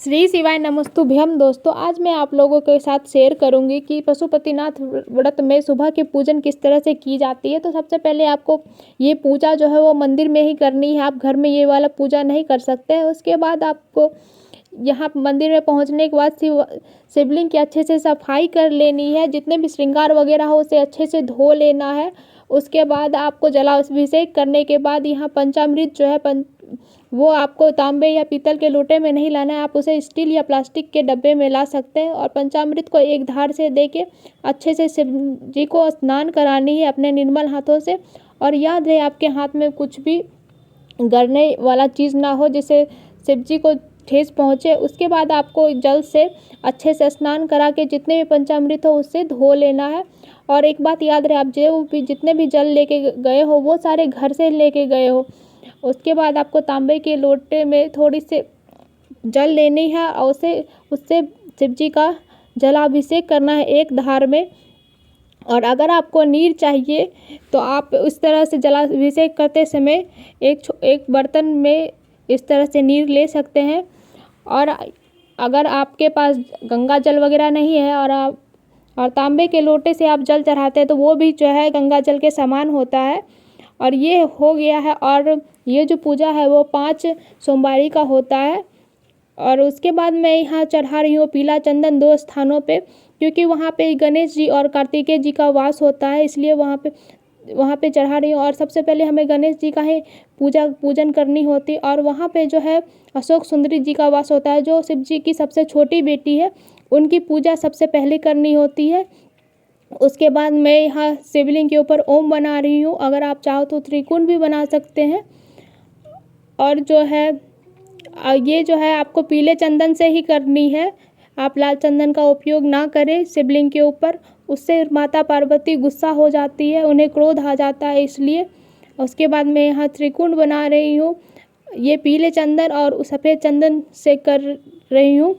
श्री शिवाय नमस्तुभ्यम। दोस्तों, आज मैं आप लोगों के साथ शेयर करूंगी कि पशुपतिनाथ व्रत में सुबह की पूजन किस तरह से की जाती है। तो सबसे पहले आपको ये पूजा जो है वो मंदिर में ही करनी है, आप घर में ये वाला पूजा नहीं कर सकते हैं। उसके बाद आपको यहाँ मंदिर में पहुँचने के बाद शिवलिंग की अच्छे से सफाई कर लेनी है, जितने भी श्रृंगार वगैरह हो उसे अच्छे से धो लेना है। उसके बाद आपको जलाभिषेक करने के बाद यहाँ पंचामृत जो है वो आपको तांबे या पीतल के लोटे में नहीं लाना है, आप उसे स्टील या प्लास्टिक के डब्बे में ला सकते हैं। और पंचामृत को एक धार से देके अच्छे से शिव जी को स्नान करानी है अपने निर्मल हाथों से। और याद रहे आपके हाथ में कुछ भी गड़ने वाला चीज़ ना हो जिससे शिव जी को ठेस पहुँचे। उसके बाद आपको जल से अच्छे से स्नान करा के जितने भी पंचामृत हो उससे धो लेना है। और एक बात याद रहे, आप जो भी जितने भी जल लेके गए हो वो सारे घर से लेके गए हो। उसके बाद आपको तांबे के लोटे में थोड़ी सी जल लेनी है और उससे शिव जी का जलाभिषेक करना है एक धार में। और अगर आपको नीर चाहिए तो आप इस तरह से जलाभिषेक करते समय एक बर्तन में इस तरह से नीर ले सकते हैं। और अगर आपके पास गंगा जल वगैरह नहीं है और तांबे के लोटे से आप जल चढ़ाते हैं तो वो भी जो है गंगा जल के समान होता है। और ये हो गया है। और ये जो पूजा है वो 5 सोमवारी का होता है। और उसके बाद मैं यहाँ चढ़ा रही हूँ पीला चंदन 2 स्थानों पे, क्योंकि वहाँ पे गणेश जी और कार्तिकेय जी का वास होता है, इसलिए वहाँ पे चढ़ा रही हूँ। और सबसे पहले हमें गणेश जी का ही पूजन करनी होती है। और वहाँ पे जो है अशोक सुंदरी जी का वास होता है, जो शिव जी की सबसे छोटी बेटी है, उनकी पूजा सबसे पहले करनी होती है। उसके बाद मैं यहाँ शिवलिंग के ऊपर ओम बना रही हूँ, अगर आप चाहो तो त्रिकोण भी बना सकते हैं। और जो है ये जो है आपको पीले चंदन से ही करनी है, आप लाल चंदन का उपयोग ना करें शिवलिंग के ऊपर, उससे माता पार्वती गुस्सा हो जाती है, उन्हें क्रोध आ जाता है इसलिए। उसके बाद मैं यहाँ त्रिकोण बना रही हूँ, ये पीले चंदन और सफ़ेद चंदन से कर रही हूँ।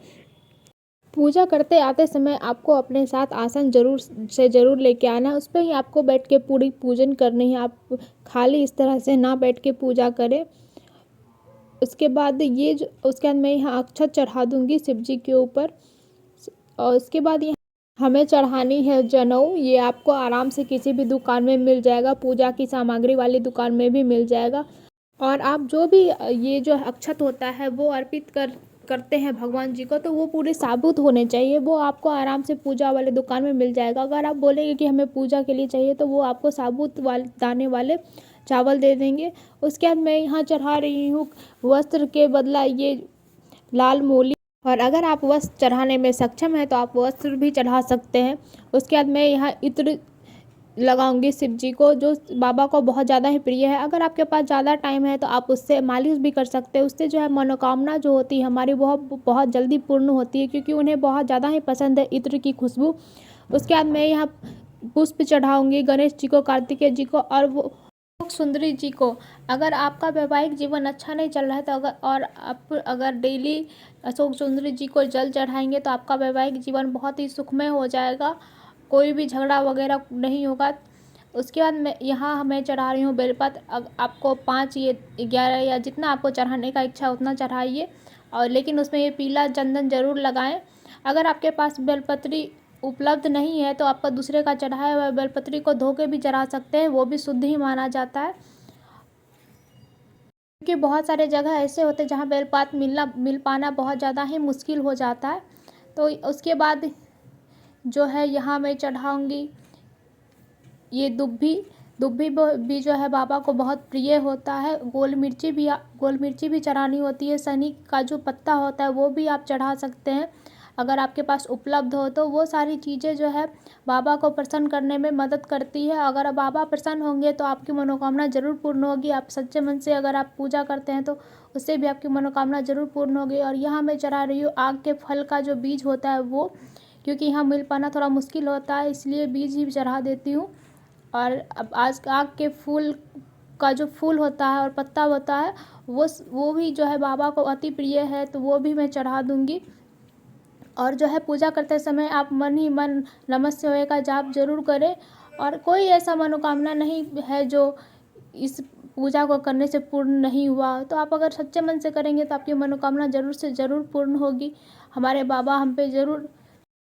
पूजा करते आते समय आपको अपने साथ आसन ज़रूर लेके आना है, उस पर ही आपको बैठ के पूरी पूजन करनी है, आप खाली इस तरह से ना बैठ के पूजा करें। उसके बाद उसके बाद मैं यहाँ अक्षत चढ़ा दूँगी शिव जी के ऊपर। और उसके बाद यहाँ हमें चढ़ानी है जनेऊ, ये आपको आराम से किसी भी दुकान में मिल जाएगा, पूजा की सामग्री वाली दुकान में भी मिल जाएगा। और आप जो भी ये जो अक्षत होता है वो अर्पित करते हैं भगवान जी को, तो वो पूरे साबुत होने चाहिए, वो आपको आराम से पूजा वाले दुकान में मिल जाएगा। अगर आप बोलेंगे कि हमें पूजा के लिए चाहिए तो वो आपको साबुत वाले दाने वाले चावल दे देंगे। उसके बाद मैं यहाँ चढ़ा रही हूँ वस्त्र के बदला ये लाल मूली। और अगर आप वस्त्र चढ़ाने में सक्षम हैं तो आप वस्त्र भी चढ़ा सकते हैं। उसके बाद मैं यहाँ इत्र लगाऊंगी शिव जी को, जो बाबा को बहुत ज़्यादा ही प्रिय है। अगर आपके पास ज़्यादा टाइम है तो आप उससे मालिश भी कर सकते हैं, उससे जो है मनोकामना जो होती है हमारी बहुत जल्दी पूर्ण होती है, क्योंकि उन्हें बहुत ज़्यादा ही पसंद है इत्र की खुशबू। उसके बाद मैं यहाँ पुष्प चढ़ाऊँगी गणेश जी को, कार्तिकेय जी को और वो अशोक सुंदरी जी को। अगर आपका वैवाहिक जीवन अच्छा नहीं चल रहा है तो आप अगर डेली अशोक सुंदरी जी को जल चढ़ाएंगे तो आपका वैवाहिक जीवन बहुत ही सुखमय हो जाएगा, कोई भी झगड़ा वगैरह नहीं होगा। उसके बाद मैं चढ़ा रही हूँ बेलपत्र। आपको 5 या 11 या जितना आपको चढ़ाने का इच्छा उतना चढ़ाइए, और लेकिन उसमें ये पीला चंदन ज़रूर लगाएं। अगर आपके पास बेलपत्री उपलब्ध नहीं है तो आपका दूसरे का चढ़ाया हुआ बेलपत्री को धो के भी चढ़ा सकते हैं, वो भी शुद्ध ही माना जाता है। क्योंकि बहुत सारे जगह ऐसे होते हैं जहाँ बेलपात मिल पाना बहुत ज़्यादा ही मुश्किल हो जाता है। तो उसके बाद जो है यहाँ मैं चढ़ाऊँगी ये दुब्बी भी जो है बाबा को बहुत प्रिय होता है। गोल मिर्ची भी चढ़ानी होती है। सनी का जो पत्ता होता है वो भी आप चढ़ा सकते हैं अगर आपके पास उपलब्ध हो तो। वो सारी चीज़ें जो है बाबा को प्रसन्न करने में मदद करती है। अगर बाबा प्रसन्न होंगे तो आपकी मनोकामना ज़रूर पूर्ण होगी। आप सच्चे मन से अगर आप पूजा करते हैं तो उससे भी आपकी मनोकामना ज़रूर पूर्ण होगी। और यहाँ मैं चढ़ा रही हूँ आग के फल का जो बीज होता है वो, क्योंकि यहाँ मिल पाना थोड़ा मुश्किल होता है इसलिए बीज ही चढ़ा देती हूँ। और अब आग के फूल का जो फूल होता है और पत्ता होता है वो भी जो है बाबा को अति प्रिय है, तो वो भी मैं चढ़ा दूँगी। और जो है पूजा करते समय आप मन ही मन नमः शिवाय का जाप जरूर करें। और कोई ऐसा मनोकामना नहीं है जो इस पूजा को करने से पूर्ण नहीं हुआ, तो आप अगर सच्चे मन से करेंगे तो आपकी मनोकामना ज़रूर से ज़रूर पूर्ण होगी। हमारे बाबा हम पे ज़रूर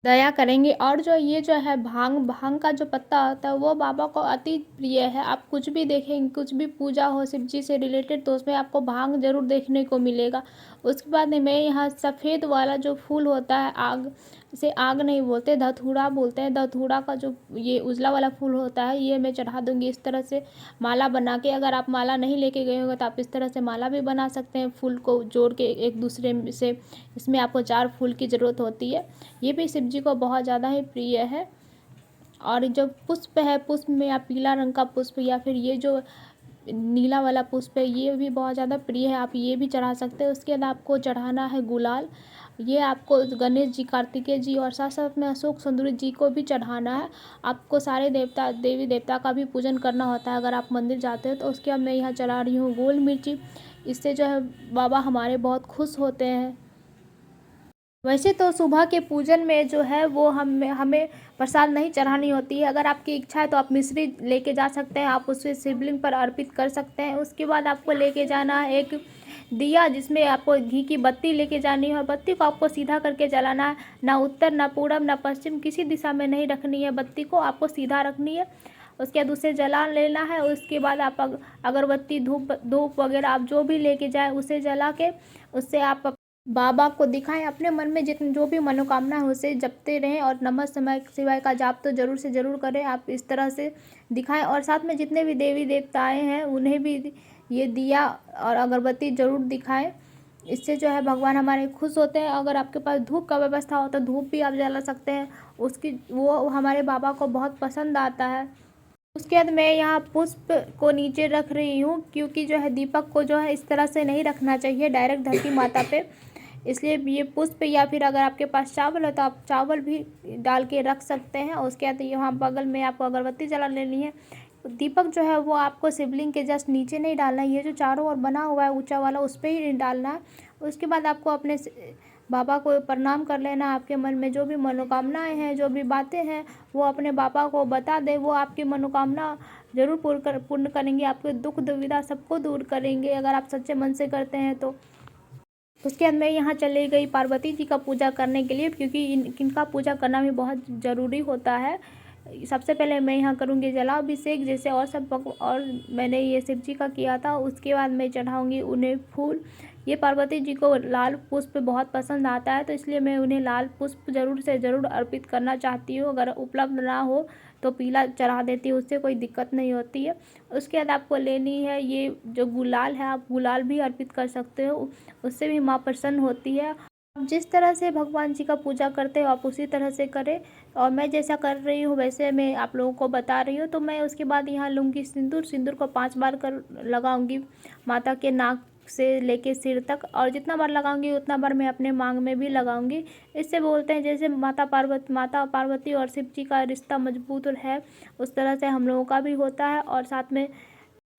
दया करेंगे। और जो ये जो है भांग का जो पत्ता होता है वो बाबा को अति प्रिय है। आप कुछ भी देखेंगे, कुछ भी पूजा हो शिव जी से रिलेटेड, तो उसमें आपको भांग ज़रूर देखने को मिलेगा। उसके बाद में यहाँ सफ़ेद वाला जो फूल होता है, आग इसे आग नहीं बोलते, धतूरा बोलते हैं। धतूरा का जो ये उजला वाला फूल होता है, ये मैं चढ़ा दूँगी इस तरह से माला बना के। अगर आप माला नहीं लेके गए होंगे तो आप इस तरह से माला भी बना सकते हैं, फूल को जोड़ के एक दूसरे से। इसमें आपको 4 फूल की ज़रूरत होती है। ये भी शिव जी को बहुत ज़्यादा ही प्रिय है। और जो पुष्प है, पुष्प में आप पीला रंग का पुष्प या फिर ये जो नीला वाला पुष्प है, ये भी बहुत ज़्यादा प्रिय है, आप ये भी चढ़ा सकते हैं। उसके बाद आपको चढ़ाना है गुलाल। ये आपको गणेश जी, कार्तिकेय जी और साथ साथ में अशोक सुंदरी जी को भी चढ़ाना है। आपको सारे देवता देवी देवता का भी पूजन करना होता है अगर आप मंदिर जाते हो तो। उसके बाद मैं यहाँ चढ़ा रही हूँ गोल मिर्ची। इससे जो है बाबा हमारे बहुत खुश होते हैं। वैसे तो सुबह के पूजन में जो है वो हमें प्रसाद नहीं चढ़ानी होती है। अगर आपकी इच्छा है तो आप मिश्री लेके जा सकते हैं, आप उसे शिवलिंग पर अर्पित कर सकते हैं। उसके बाद आपको लेके जाना है एक दिया, जिसमें आपको घी की बत्ती लेके जानी है और बत्ती को आपको सीधा करके जलाना है। ना उत्तर, ना पूरब, ना पश्चिम, किसी दिशा में नहीं रखनी है, बत्ती को आपको सीधा रखनी है। उसके बाद उसे जला लेना है। उसके बाद आप अगरबत्ती, धूप वगैरह आप जो भी लेके जाएं उसे जला के उससे आप बाबा को दिखाएं। अपने मन में जितनी जो भी मनोकामना है उसे जपते रहें और नमः शिवाय का जाप तो ज़रूर से ज़रूर करें। आप इस तरह से दिखाएं और साथ में जितने भी देवी देवताएं हैं उन्हें भी ये दिया और अगरबत्ती ज़रूर दिखाएं। इससे जो है भगवान हमारे खुश होते हैं। अगर आपके पास धूप का व्यवस्था हो तो धूप भी आप जला सकते हैं, वो हमारे बाबा को बहुत पसंद आता है। उसके बाद मैं यहाँ पुष्प को नीचे रख रही हूँ, क्योंकि जो है दीपक को जो है इस तरह से नहीं रखना चाहिए डायरेक्ट धरती माता पे। इसलिए ये पुष्प या फिर अगर आपके पास चावल है तो आप चावल भी डाल के रख सकते हैं। और उसके बाद यहाँ बगल में आपको अगरबत्ती जला लेनी है। दीपक जो है वो आपको शिवलिंग के जस्ट नीचे नहीं डालना है, ये जो चारों ओर बना हुआ है ऊंचा वाला उस पर ही डालना है। उसके बाद आपको अपने बाबा को प्रणाम कर लेना। आपके मन में जो भी मनोकामनाएं हैं, जो भी बातें हैं, वो अपने बाबा को बता दे। वो आपकी मनोकामना ज़रूर पूर्ण करेंगे, आपके दुख दुविधा सबको दूर करेंगे अगर आप सच्चे मन से करते हैं तो। उसके बाद मैं यहाँ चली गई पार्वती जी का पूजा करने के लिए, क्योंकि इनका पूजा करना भी बहुत ज़रूरी होता है। सबसे पहले मैं यहाँ करूँगी जलाभिषेक, जैसे और मैंने ये शिव जी का किया था। उसके बाद मैं चढ़ाऊँगी उन्हें फूल। ये पार्वती जी को लाल पुष्प बहुत पसंद आता है, तो इसलिए मैं उन्हें लाल पुष्प ज़रूर से ज़रूर अर्पित करना चाहती हूँ। अगर उपलब्ध ना हो तो पीला चढ़ा देती हूँ, उससे कोई दिक्कत नहीं होती है। उसके बाद आपको लेनी है ये जो गुलाल है, आप गुलाल भी अर्पित कर सकते हो, उससे भी माँ प्रसन्न होती है। आप जिस तरह से भगवान जी का पूजा करते हो आप उसी तरह से करें। और मैं जैसा कर रही हूँ वैसे मैं आप लोगों को बता रही हूँ। तो मैं उसके बाद यहाँ लूँगी सिंदूर को 5 बार कर लगाऊंगी माता के नाक से लेके सिर तक, और जितना बार लगाऊंगी उतना बार मैं अपने मांग में भी लगाऊंगी। इससे बोलते हैं जैसे माता पार्वती और शिव जी का रिश्ता मजबूत है, उस तरह से हम लोगों का भी होता है। और साथ में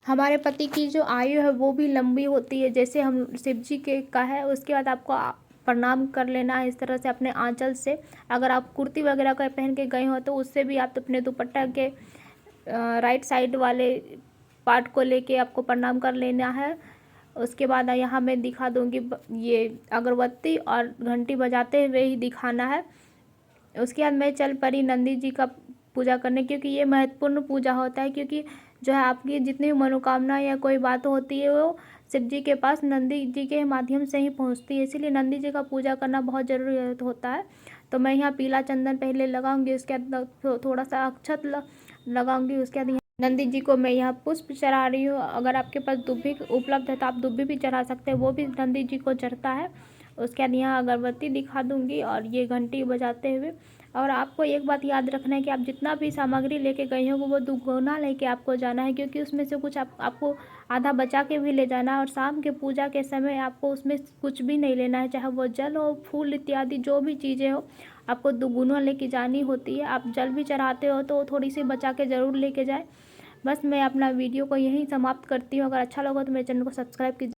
हमारे पति की जो आयु है वो भी लंबी होती है, जैसे हम शिव जी के का है। उसके बाद आपको प्रणाम कर लेना है इस तरह से अपने आंचल से। अगर आप कुर्ती वगैरह का पहन के गए हो तो उससे भी आप अपने दुपट्टा के राइट साइड वाले पार्ट को लेके आपको प्रणाम कर लेना है। उसके बाद यहाँ मैं दिखा दूँगी, ये अगरबत्ती और घंटी बजाते हुए ही दिखाना है। उसके बाद मैं चल पड़ी नंदी जी का पूजा करने, क्योंकि ये महत्वपूर्ण पूजा होता है। क्योंकि जो है आपकी जितनी भी मनोकामना या कोई बात होती है वो शिव जी के पास नंदी जी के माध्यम से ही पहुंचती है, इसीलिए नंदी जी का पूजा करना बहुत ज़रूरी होता है। तो मैं यहाँ पीला चंदन पहले लगाऊंगी, उसके बाद थोड़ा सा अक्षत लगाऊंगी। उसके बाद नंदी जी को मैं यहाँ पुष्प चढ़ा रही हूँ। अगर आपके पास दुब्बी उपलब्ध है तो आप दुब्बी भी चढ़ा सकते हैं, वो भी नंदी जी को चढ़ता है। उसके बाद यहाँ अगरबत्ती दिखा दूँगी और ये घंटी बजाते हुए। और आपको एक बात याद रखना है कि आप जितना भी सामग्री लेके गए हो वो दुगुना लेके आपको जाना है, क्योंकि उसमें से कुछ आपको आधा बचा के भी ले जाना है। और शाम के पूजा के समय आपको उसमें कुछ भी नहीं लेना है, चाहे वो जल हो, फूल इत्यादि जो भी चीज़ें हो, आपको दुगुना लेके जानी होती है। आप जल भी चढ़ाते हो तो थोड़ी सी बचा के ज़रूर लेके जाए। बस मैं अपना वीडियो को यहीं समाप्त करती हूँ। अगर अच्छा लगा तो मेरे चैनल को सब्सक्राइब कीजिए।